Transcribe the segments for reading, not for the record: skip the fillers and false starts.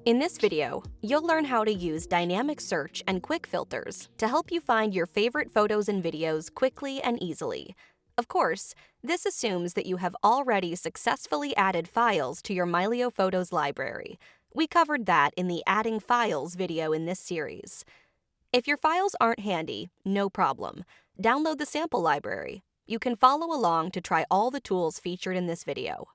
In this video, you'll learn how to use dynamic search and quick filters to help you find your favorite photos and videos quickly and easily. Of course, this assumes that you have already successfully added files to your Mylio Photos library. We covered that in the Adding Files video in this series. If your files aren't handy, no problem. Download the sample library. You can follow along to try all the tools featured in this video.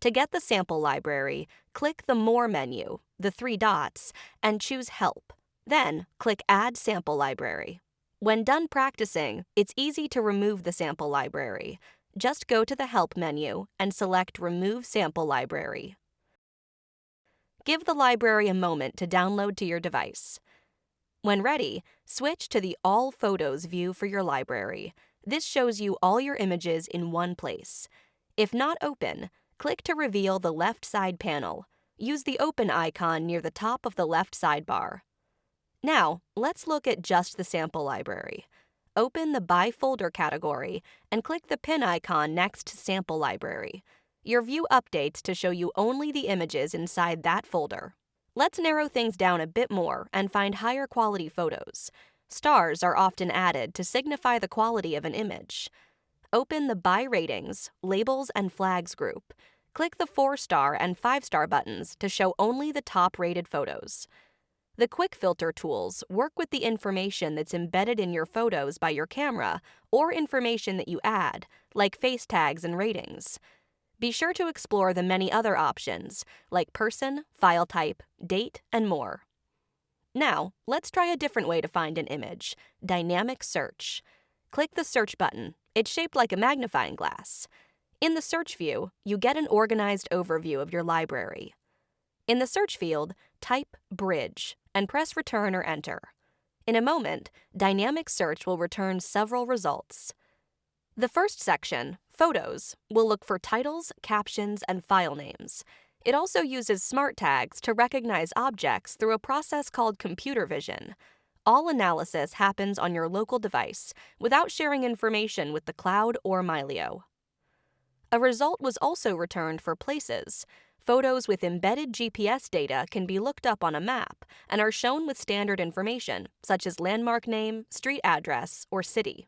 To get the sample library, click the More menu, the three dots, and choose Help. Then, click Add Sample Library. When done practicing, it's easy to remove the sample library. Just go to the Help menu and select Remove Sample Library. Give the library a moment to download to your device. When ready, switch to the All Photos view for your library. This shows you all your images in one place. If not open, click to reveal the left side panel. Use the Open icon near the top of the left sidebar. Now, let's look at just the sample library. Open the By Folder category and click the pin icon next to Sample Library. Your view updates to show you only the images inside that folder. Let's narrow things down a bit more and find higher quality photos. Stars are often added to signify the quality of an image. Open the By Ratings, Labels, and Flags group. Click the 4-star and 5-star buttons to show only the top-rated photos. The quick filter tools work with the information that's embedded in your photos by your camera or information that you add, like face tags and ratings. Be sure to explore the many other options, like person, file type, date, and more. Now, let's try a different way to find an image: dynamic search. Click the Search button. It's shaped like a magnifying glass. In the search view, you get an organized overview of your library. In the search field, type Bridge and press Return or Enter. In a moment, dynamic search will return several results. The first section, Photos, will look for titles, captions, and file names. It also uses SmartTags to recognize objects through a process called computer vision. All analysis happens on your local device without sharing information with the cloud or Mylio. A result was also returned for places. Photos with embedded GPS data can be looked up on a map and are shown with standard information, such as landmark name, street address, or city.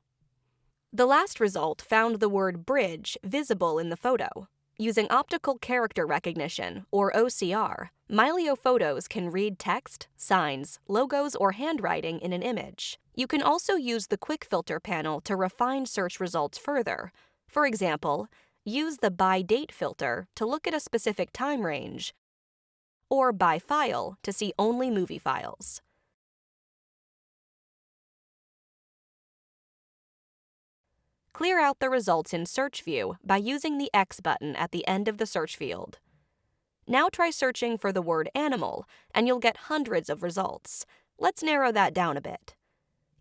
The last result found the word bridge visible in the photo. Using optical character recognition, or OCR, Mylio Photos can read text, signs, logos, or handwriting in an image. You can also use the Quick Filter panel to refine search results further. For example, use the By Date filter to look at a specific time range, or By File to see only movie files. Clear out the results in Search View by using the X button at the end of the search field. Now try searching for the word animal, and you'll get hundreds of results. Let's narrow that down a bit.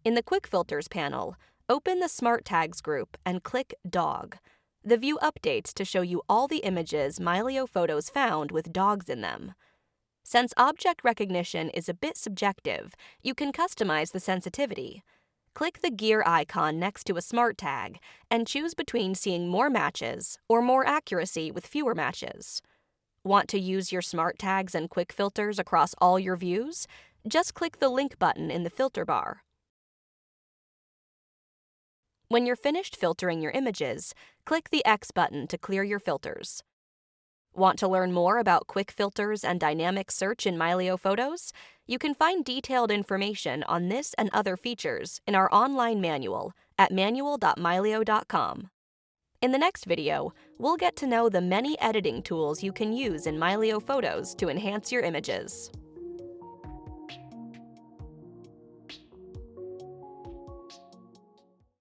In the Quick Filters panel, open the SmartTags group and click Dog. The view updates to show you all the images Mylio Photos found with dogs in them. Since object recognition is a bit subjective, you can customize the sensitivity. Click the gear icon next to a SmartTag and choose between seeing more matches or more accuracy with fewer matches. Want to use your SmartTags and quick filters across all your views? Just click the link button in the filter bar. When you're finished filtering your images, click the X button to clear your filters. Want to learn more about quick filters and dynamic search in Mylio Photos? You can find detailed information on this and other features in our online manual at manual.mylio.com. In the next video, we'll get to know the many editing tools you can use in Mylio Photos to enhance your images.